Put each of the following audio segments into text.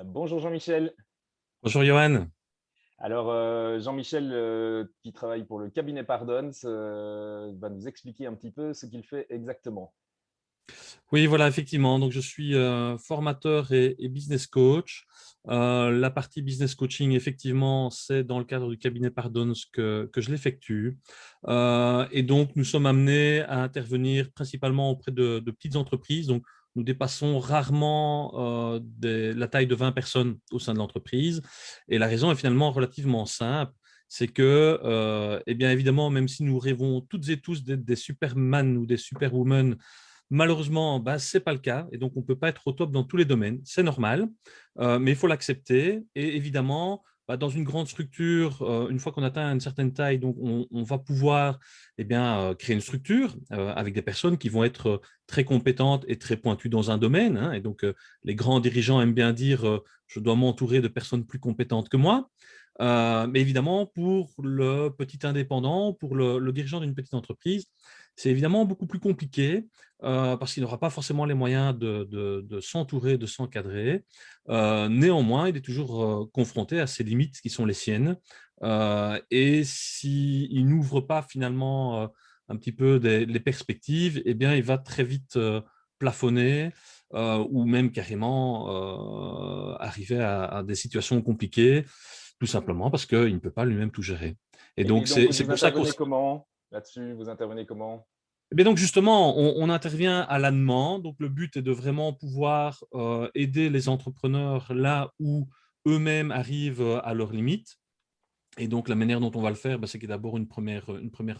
Bonjour Jean-Michel. Bonjour Johan. Alors Jean-Michel, qui travaille pour le cabinet Pardonne, va nous expliquer un petit peu ce qu'il fait exactement. Oui, voilà, effectivement. Donc, je suis formateur et business coach. La partie business coaching, effectivement, c'est dans le cadre du cabinet Pardonne que je l'effectue. Et donc, nous sommes amenés à intervenir principalement auprès de petites entreprises. Donc, nous dépassons rarement la taille de 20 personnes au sein de l'entreprise. Et la raison est finalement relativement simple. C'est que, eh bien évidemment, même si nous rêvons toutes et tous d'être des Superman ou des Superwoman, malheureusement, bah, ce n'est pas le cas et donc on ne peut pas être au top dans tous les domaines. C'est normal, mais il faut l'accepter. Et évidemment, bah, dans une grande structure, une fois qu'on atteint une certaine taille, donc on va pouvoir eh bien, créer une structure avec des personnes qui vont être très compétentes et très pointues dans un domaine, hein. Et donc, les grands dirigeants aiment bien dire je dois m'entourer de personnes plus compétentes que moi. Mais évidemment, pour le petit indépendant, pour le dirigeant d'une petite entreprise, c'est évidemment beaucoup plus compliqué parce qu'il n'aura pas forcément les moyens de s'entourer, de s'encadrer. Néanmoins, il est toujours confronté à ses limites qui sont les siennes. Et s'il n'ouvre pas finalement un petit peu les perspectives, eh bien, il va très vite plafonner ou même carrément arriver à des situations compliquées, tout simplement parce qu'il ne peut pas lui-même tout gérer. Et Et donc, donc c'est vous pour ça qu'on intervenez comment là-dessus? Vous intervenez comment? eh bien donc justement, on intervient à la demande. Donc le but est de vraiment pouvoir aider les entrepreneurs là où eux-mêmes arrivent à leurs limites. Et donc la manière dont on va le faire, bah, c'est qu'il y a d'abord une première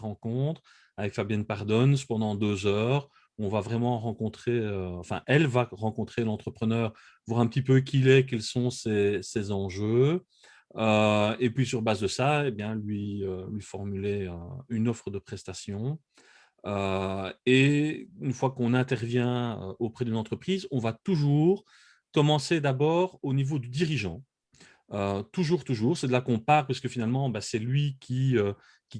rencontre avec Fabienne Pardonnes pendant 2 heures. On va vraiment rencontrer, enfin elle va rencontrer l'entrepreneur, voir un petit peu qui il est, quels sont ses enjeux. Et puis sur base de ça, eh bien, lui formuler une offre de prestation. Et une fois qu'on intervient auprès d'une entreprise, on va toujours commencer d'abord au niveau du dirigeant. Toujours, toujours, c'est de là qu'on part, parce que finalement, bah, c'est lui qui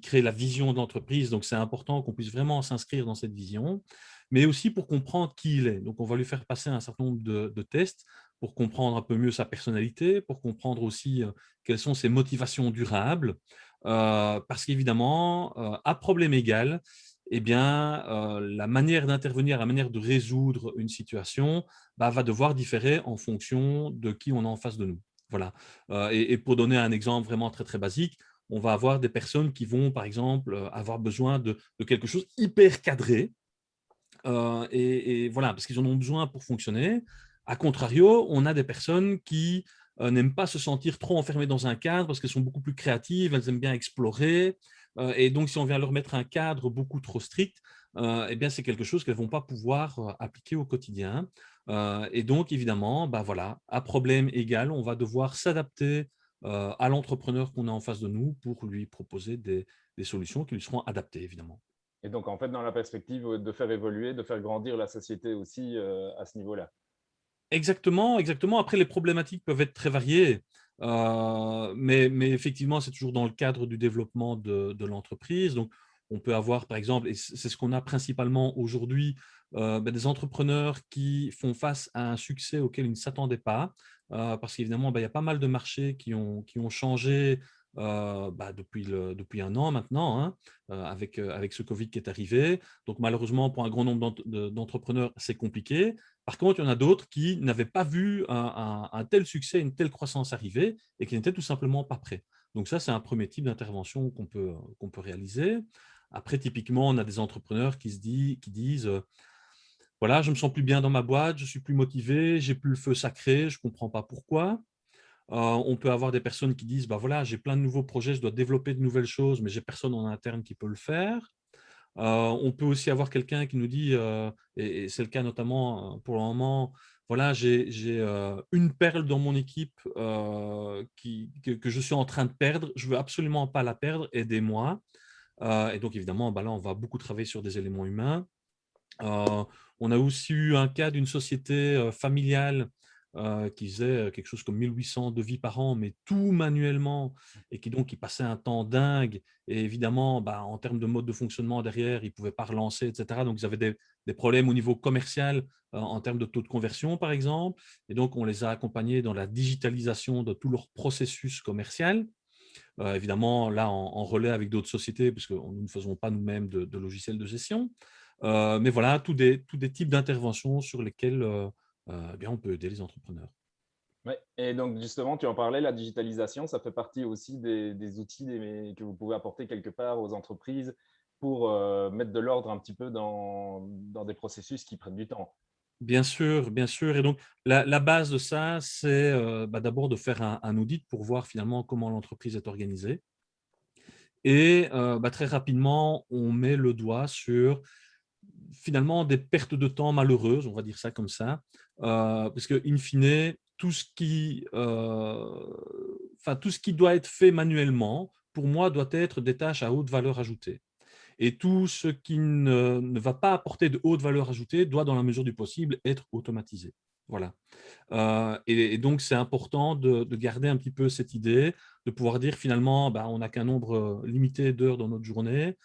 crée la vision de l'entreprise. Donc, c'est important qu'on puisse vraiment s'inscrire dans cette vision, mais aussi pour comprendre qui il est. Donc, on va lui faire passer un certain nombre de tests pour comprendre un peu mieux sa personnalité, pour comprendre aussi quelles sont ses motivations durables, parce qu'évidemment, à problème égal, eh bien, la manière d'intervenir, la manière de résoudre une situation bah, va devoir différer en fonction de qui on a en face de nous. Voilà. Et pour donner un exemple vraiment très, très basique, on va avoir des personnes qui vont, par exemple, avoir besoin de quelque chose hyper cadré. Et voilà, parce qu'ils en ont besoin pour fonctionner. A contrario, on a des personnes qui n'aiment pas se sentir trop enfermées dans un cadre parce qu'elles sont beaucoup plus créatives, elles aiment bien explorer. Et donc, si on vient leur mettre un cadre beaucoup trop strict, eh bien, c'est quelque chose qu'elles ne vont pas pouvoir appliquer au quotidien. Et donc, évidemment, bah voilà, à problème égal, on va devoir s'adapter à l'entrepreneur qu'on a en face de nous pour lui proposer des solutions qui lui seront adaptées, évidemment. Et donc en fait dans la perspective de faire évoluer, de faire grandir la société aussi à ce niveau-là. Exactement, exactement. Après, les problématiques peuvent être très variées, mais effectivement, c'est toujours dans le cadre du développement de l'entreprise. Donc, on peut avoir, par exemple, et c'est ce qu'on a principalement aujourd'hui, ben, des entrepreneurs qui font face à un succès auquel ils ne s'attendaient pas, parce qu'évidemment, ben, il y a pas mal de marchés qui ont changé bah, depuis un an maintenant, hein, avec ce Covid qui est arrivé. Donc, malheureusement, pour un grand nombre d'entrepreneurs, c'est compliqué. Par contre, il y en a d'autres qui n'avaient pas vu un tel succès, une telle croissance arriver et qui n'étaient tout simplement pas prêts. Donc ça, c'est un premier type d'intervention qu'on peut réaliser. Après, typiquement, on a des entrepreneurs qui disent voilà, je me sens plus bien dans ma boîte, je suis plus motivé, j'ai plus le feu sacré, je ne comprends pas pourquoi. On peut avoir des personnes qui disent bah voilà, j'ai plein de nouveaux projets, je dois développer de nouvelles choses, mais j'ai personne en interne qui peut le faire. On peut aussi avoir quelqu'un qui nous dit, et c'est le cas notamment pour le moment, voilà, j'ai une perle dans mon équipe que je suis en train de perdre, je veux absolument pas la perdre, aidez-moi. Et donc évidemment, bah là, on va beaucoup travailler sur des éléments humains. On a aussi eu un cas d'une société familiale qui faisait quelque chose comme 1800 devis par an, mais tout manuellement, et qui donc il passait un temps dingue. Et évidemment, bah, en termes de mode de fonctionnement derrière, ils ne pouvaient pas relancer, etc. Donc, ils avaient des problèmes au niveau commercial, en termes de taux de conversion, par exemple. Et donc, on les a accompagnés dans la digitalisation de tout leur processus commercial. Évidemment, là, en relais avec d'autres sociétés, puisque nous ne faisons pas nous-mêmes de logiciels de gestion. Mais voilà, tous des types d'interventions sur lesquelles eh bien, on peut aider les entrepreneurs. Ouais. Et donc, justement, tu en parlais, la digitalisation, ça fait partie aussi des outils que vous pouvez apporter quelque part aux entreprises pour mettre de l'ordre un petit peu dans des processus qui prennent du temps. Bien sûr, bien sûr. Et donc, la base de ça, c'est bah, d'abord de faire un audit pour voir finalement comment l'entreprise est organisée. Et bah, très rapidement, on met le doigt sur finalement des pertes de temps malheureuses, on va dire ça comme ça, parce que in fine, tout ce qui doit être fait manuellement, pour moi, doit être des tâches à haute valeur ajoutée. Et tout ce qui ne va pas apporter de haute valeur ajoutée doit, dans la mesure du possible, être automatisé. Voilà. Et donc, c'est important de garder un petit peu cette idée, de pouvoir dire finalement, bah, on n'a qu'un nombre limité d'heures dans notre journée.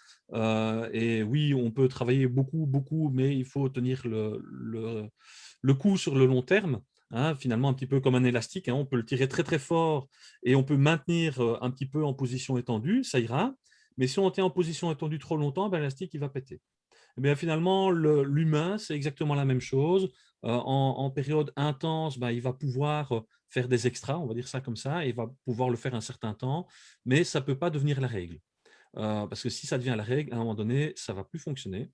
Et oui, on peut travailler beaucoup, beaucoup, mais il faut tenir le coup sur le long terme. Hein, finalement, un petit peu comme un élastique, hein, on peut le tirer très très fort et on peut maintenir un petit peu en position étendue, ça ira. Mais si on tient en position étendue trop longtemps, ben, l'élastique il va péter. Eh bien, finalement, l'humain, c'est exactement la même chose. En période intense, ben, il va pouvoir faire des extras, on va dire ça comme ça, et il va pouvoir le faire un certain temps, mais ça ne peut pas devenir la règle. Parce que si ça devient la règle, à un moment donné, ça ne va plus fonctionner.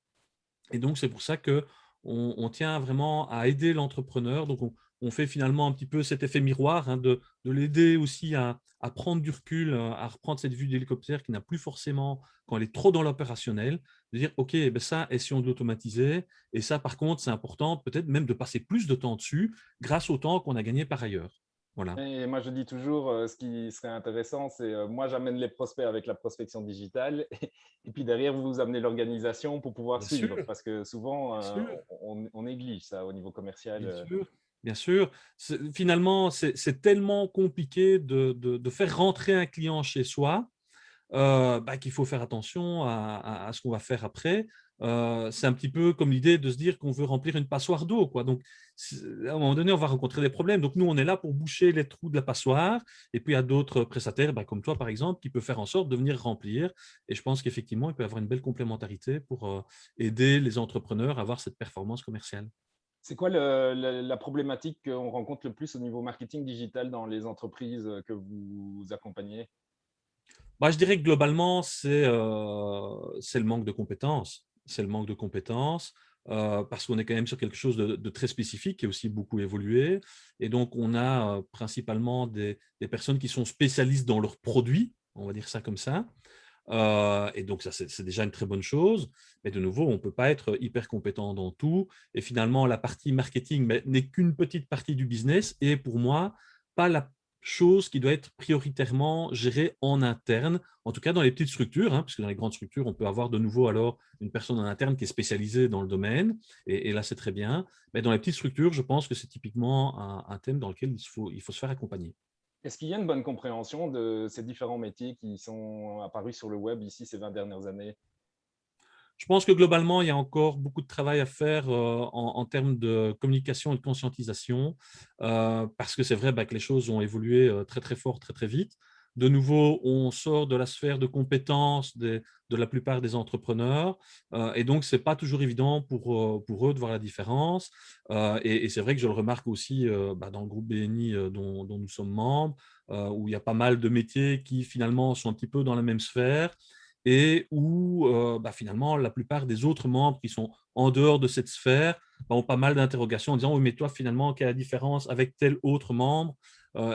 Et donc, c'est pour ça que on tient vraiment à aider l'entrepreneur. Donc, on fait finalement un petit peu cet effet miroir, hein, de l'aider aussi à prendre du recul, à reprendre cette vue d'hélicoptère qui n'a plus forcément, quand elle est trop dans l'opérationnel, de dire, OK, ben ça, essayons de l'automatiser. Et ça, par contre, c'est important peut-être même de passer plus de temps dessus grâce au temps qu'on a gagné par ailleurs. Voilà. Et moi, je dis toujours, ce qui serait intéressant, c'est moi, j'amène les prospects avec la prospection digitale et puis derrière, vous amenez l'organisation pour pouvoir Bien suivre sûr, parce que souvent, bien sûr. on néglige ça au niveau commercial. Bien sûr, bien sûr. Finalement, c'est tellement compliqué de faire rentrer un client chez soi, bah, qu'il faut faire attention à ce qu'on va faire après. C'est un petit peu comme l'idée de se dire qu'on veut remplir une passoire d'eau, quoi. Donc, à un moment donné, on va rencontrer des problèmes. Donc, nous, on est là pour boucher les trous de la passoire. Et puis, il y a d'autres prestataires, bah, comme toi, par exemple, qui peuvent faire en sorte de venir remplir. Et je pense qu'effectivement, il peut y avoir une belle complémentarité pour aider les entrepreneurs à avoir cette performance commerciale. C'est quoi la problématique qu'on rencontre le plus au niveau marketing digital dans les entreprises que vous accompagnez? Bah, je dirais que globalement, c'est le manque de compétences. C'est le manque de compétences, parce qu'on est quand même sur quelque chose de très spécifique qui a aussi beaucoup évolué. Et donc, on a principalement des personnes qui sont spécialistes dans leurs produits, on va dire ça comme ça. Et donc, ça, c'est déjà une très bonne chose. Mais de nouveau, on ne peut pas être hyper compétent dans tout. Et finalement, la partie marketing n'est qu'une petite partie du business. Et pour moi, pas la chose qui doit être prioritairement gérée en interne, en tout cas dans les petites structures, hein, parce que dans les grandes structures, on peut avoir de nouveau alors une personne en interne qui est spécialisée dans le domaine. Et là, c'est très bien. Mais dans les petites structures, je pense que c'est typiquement un thème dans lequel il faut se faire accompagner. Est-ce qu'il y a une bonne compréhension de ces différents métiers qui sont apparus sur le web ici ces 20 dernières années? Je pense que globalement, il y a encore beaucoup de travail à faire en termes de communication et de conscientisation, parce que c'est vrai bah, que les choses ont évolué très très fort, très très vite. De nouveau, on sort de la sphère de compétences de la plupart des entrepreneurs, et donc c'est pas toujours évident pour eux de voir la différence. Et c'est vrai que je le remarque aussi bah, dans le groupe BNI dont nous sommes membres, où il y a pas mal de métiers qui finalement sont un petit peu dans la même sphère et où bah, finalement la plupart des autres membres qui sont en dehors de cette sphère bah, ont pas mal d'interrogations en disant oui mais toi finalement quelle est la différence avec tel autre membre.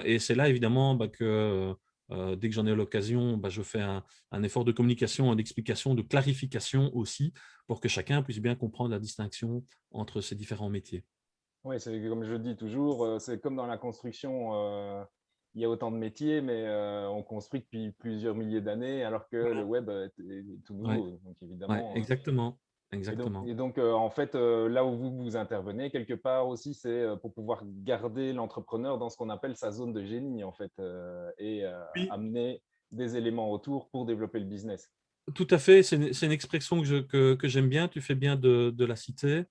Et c'est là évidemment bah, que dès que j'en ai l'occasion bah, je fais un effort de communication, d'explication, de clarification aussi pour que chacun puisse bien comprendre la distinction entre ces différents métiers. Oui, c'est comme je dis toujours, c'est comme dans la construction, il y a autant de métiers, mais on construit depuis plusieurs milliers d'années, alors que le Mhm. web est tout Ouais, nouveau. Donc ouais, évidemment, exactement. exactement. En fait, là où vous intervenez, quelque part aussi, c'est pour pouvoir garder l'entrepreneur dans ce qu'on appelle sa zone de génie, en fait, Oui, amener des éléments autour pour développer le business. tout à fait, c'est une expression que j'aime bien, tu fais bien de la citer.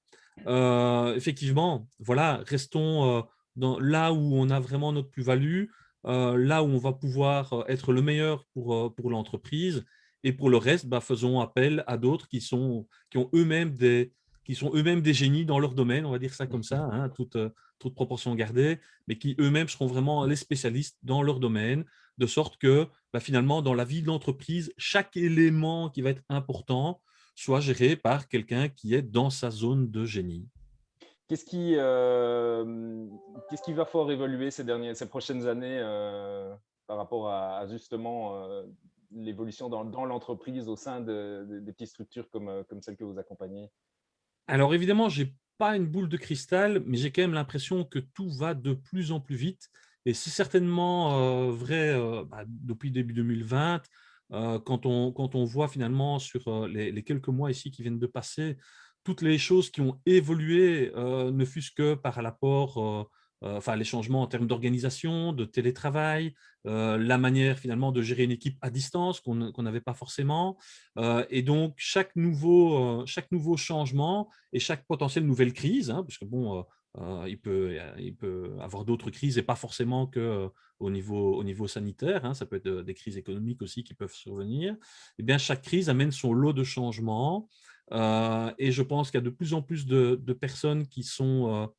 Effectivement, voilà, restons là où on a vraiment notre plus-value, là où on va pouvoir être le meilleur pour l'entreprise. Et pour le reste, bah, faisons appel à d'autres qui sont eux-mêmes des génies dans leur domaine, on va dire ça comme ça, hein, toute proportion gardée, mais qui eux-mêmes seront vraiment les spécialistes dans leur domaine, de sorte que bah, finalement, dans la vie de l'entreprise, chaque élément qui va être important soit géré par quelqu'un qui est dans sa zone de génie. Qu'est-ce qui, qu'est-ce qui va fort évoluer ces prochaines années par rapport à justement l'évolution dans l'entreprise au sein des petites structures comme celle que vous accompagnez? Alors évidemment, j'ai pas une boule de cristal, mais j'ai quand même l'impression que tout va de plus en plus vite et c'est certainement, vrai, bah, depuis début 2020, quand on voit finalement sur, les quelques mois ici qui viennent de passer, toutes les choses qui ont évolué, ne fût-ce que par l'apport, enfin les changements en termes d'organisation, de télétravail, la manière finalement de gérer une équipe à distance qu'on n'avait pas forcément, et donc chaque nouveau changement et chaque potentielle nouvelle crise, hein, parce que bon, il peut avoir d'autres crises et pas forcément que au niveau sanitaire, hein, ça peut être des crises économiques aussi qui peuvent survenir. Eh bien, chaque crise amène son lot de changements et je pense qu'il y a de plus en plus de personnes qui sont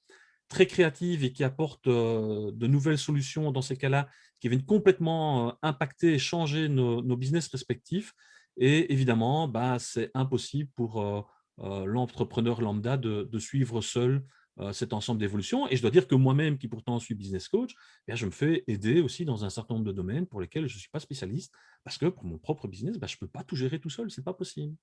très créatives et qui apportent de nouvelles solutions dans ces cas-là, qui viennent complètement impacter et changer nos business respectifs. Et évidemment, bah, c'est impossible pour l'entrepreneur lambda de suivre seul cet ensemble d'évolutions. Et je dois dire que moi-même, qui pourtant suis business coach, eh bien, je me fais aider aussi dans un certain nombre de domaines pour lesquels je ne suis pas spécialiste, parce que pour mon propre business, bah, je ne peux pas tout gérer tout seul, c'est pas possible.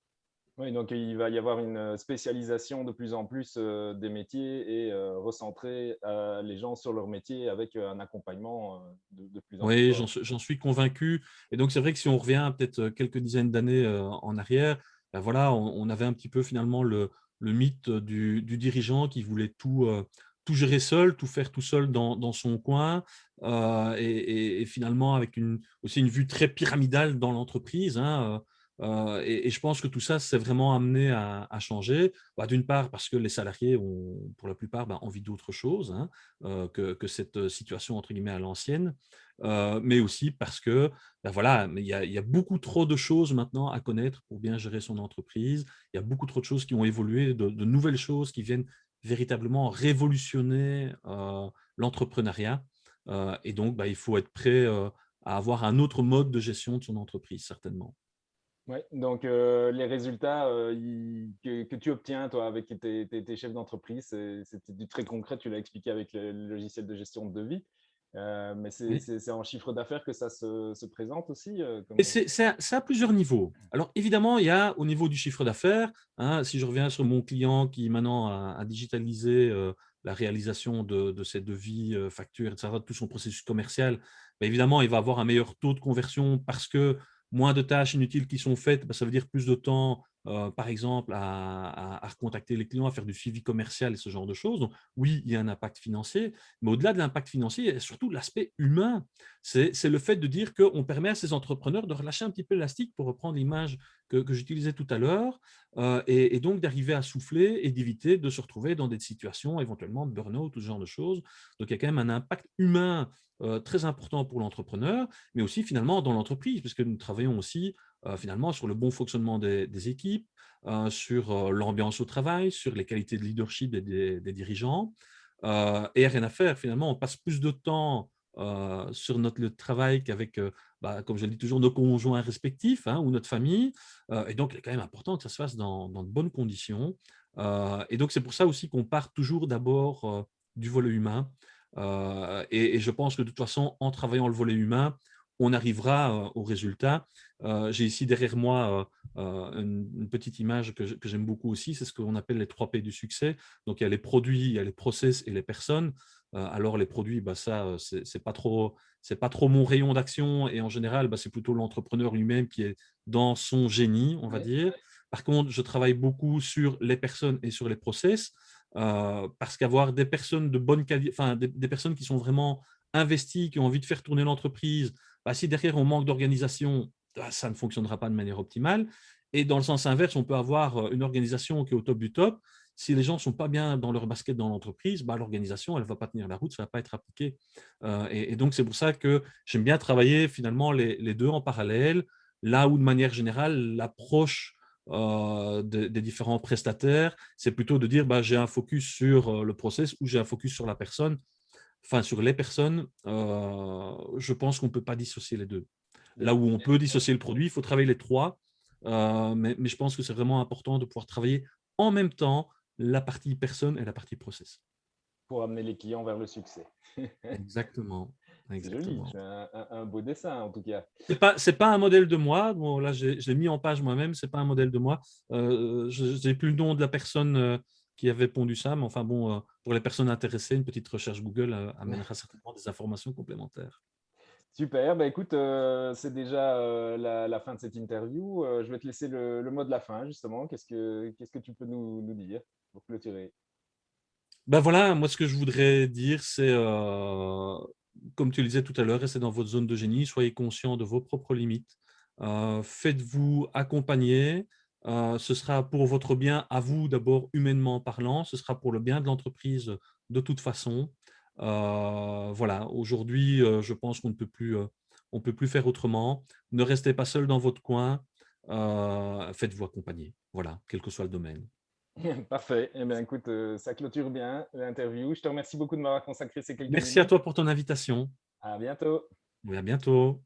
Oui, donc il va y avoir une spécialisation de plus en plus des métiers et recentrer les gens sur leur métier avec un accompagnement de plus en plus Oui, j'en fort. suis j'en suis convaincu. Et donc, c'est vrai que si on revient peut-être quelques dizaines d'années en arrière, ben voilà, on avait un petit peu finalement le mythe du dirigeant qui voulait tout gérer seul, tout faire tout seul dans son coin, et finalement avec aussi une vue très pyramidale dans l'entreprise, hein, et je pense que tout ça, c'est vraiment amené à changer. Bah, d'une part, parce que les salariés ont, pour la plupart, ben, envie d'autre chose, hein, que cette situation entre guillemets à l'ancienne. Mais aussi parce que, bah, voilà, mais il y a beaucoup trop de choses maintenant à connaître pour bien gérer son entreprise. Il y a beaucoup trop de choses qui ont évolué, de nouvelles choses qui viennent véritablement révolutionner, l'entrepreneuriat, et donc, bah, il faut être prêt, à avoir un autre mode de gestion de son entreprise, certainement. Ouais, donc les résultats que tu obtiens, toi, avec tes chefs d'entreprise, c'était du très concret, tu l'as expliqué avec le logiciel de gestion de devis, mais Oui. c'est en chiffre d'affaires que ça se présente aussi Et c'est à plusieurs niveaux. Alors évidemment, il y a au niveau du chiffre d'affaires, hein, si je reviens sur mon client qui maintenant a digitalisé, la réalisation de ses devis, factures et cetera, tout son processus commercial, bah, évidemment, il va avoir un meilleur taux de conversion parce que moins de tâches inutiles qui sont faites, bah, ça veut dire plus de temps, par exemple à recontacter les clients, à faire du suivi commercial et ce genre de choses. Donc oui, il y a un impact financier, mais au-delà de l'impact financier, il y a surtout l'aspect humain. C'est le fait de dire qu'on permet à ces entrepreneurs de relâcher un petit peu l'élastique, pour reprendre l'image que j'utilisais tout à l'heure, et donc d'arriver à souffler et d'éviter de se retrouver dans des situations éventuellement de burn-out ou ce genre de choses. Donc il y a quand même un impact humain très important pour l'entrepreneur, mais aussi finalement dans l'entreprise, puisque nous travaillons aussi finalement sur le bon fonctionnement des équipes, sur l'ambiance au travail, sur les qualités de leadership des dirigeants. Et il n'y a rien à faire, finalement, on passe plus de temps sur notre lieu de travail qu'avec, bah, comme je le dis toujours, nos conjoints respectifs, hein, ou notre famille. Et donc, il est quand même important que ça se fasse dans de bonnes conditions. Et donc, c'est pour ça aussi qu'on part toujours d'abord du volet humain. Et je pense que de toute façon, en travaillant le volet humain, on arrivera au résultat. J'ai ici derrière moi une petite image que j'aime beaucoup aussi, c'est ce qu'on appelle les 3 P du succès. Donc, il y a les produits, il y a les process et les personnes. Alors les produits, bah, ça, c'est pas trop mon rayon d'action et en général, bah, c'est plutôt l'entrepreneur lui-même qui est dans son génie, on va Ouais. dire. Par contre, je travaille beaucoup sur les personnes et sur les process, parce qu'avoir des personnes de bonne qualité, enfin des personnes qui sont vraiment investies, qui ont envie de faire tourner l'entreprise, bah, si derrière on manque d'organisation, bah, ça ne fonctionnera pas de manière optimale. Et dans le sens inverse, on peut avoir une organisation qui est au top du top. Si les gens ne sont pas bien dans leur basket dans l'entreprise, bah, l'organisation, elle ne va pas tenir la route, ça ne va pas être appliqué. Et donc, c'est pour ça que j'aime bien travailler finalement les deux en parallèle, là où de manière générale, l'approche des différents prestataires, c'est plutôt de dire bah, j'ai un focus sur le process ou j'ai un focus sur la personne, enfin sur les personnes. Je pense qu'on ne peut pas dissocier les deux. Bien, Là où on bien peut sûr. dissocier le produit, il faut travailler les trois, mais je pense que c'est vraiment important de pouvoir travailler en même temps la partie personne et la partie process. Pour amener les clients vers le succès. Exactement. C'est joli, Exactement. c'est un beau dessin en tout cas. C'est pas un modèle de moi. Bon, là, je l'ai mis en page moi-même. C'est pas un modèle de moi. Je n'ai plus le nom de la personne qui avait pondu ça, mais enfin bon, pour les personnes intéressées, une petite recherche Google amènera certainement des informations complémentaires. Super, bah écoute, c'est déjà la fin de cette interview. Je vais te laisser le mot de la fin, justement. Qu'est-ce que tu peux nous dire pour clôturer? Ben voilà, moi ce que je voudrais dire, c'est, comme tu le disais tout à l'heure, restez dans votre zone de génie, soyez conscient de vos propres limites, faites-vous accompagner, ce sera pour votre bien à vous d'abord humainement parlant, ce sera pour le bien de l'entreprise de toute façon. Voilà, aujourd'hui, je pense qu'on ne peut plus, on peut plus faire autrement. Ne restez pas seul dans votre coin, faites-vous accompagner, voilà, quel que soit le domaine. Parfait. Eh bien, écoute, ça clôture bien l'interview. Je te remercie beaucoup de m'avoir consacré ces quelques Merci à minutes. toi pour ton invitation. À bientôt. Oui, à bientôt.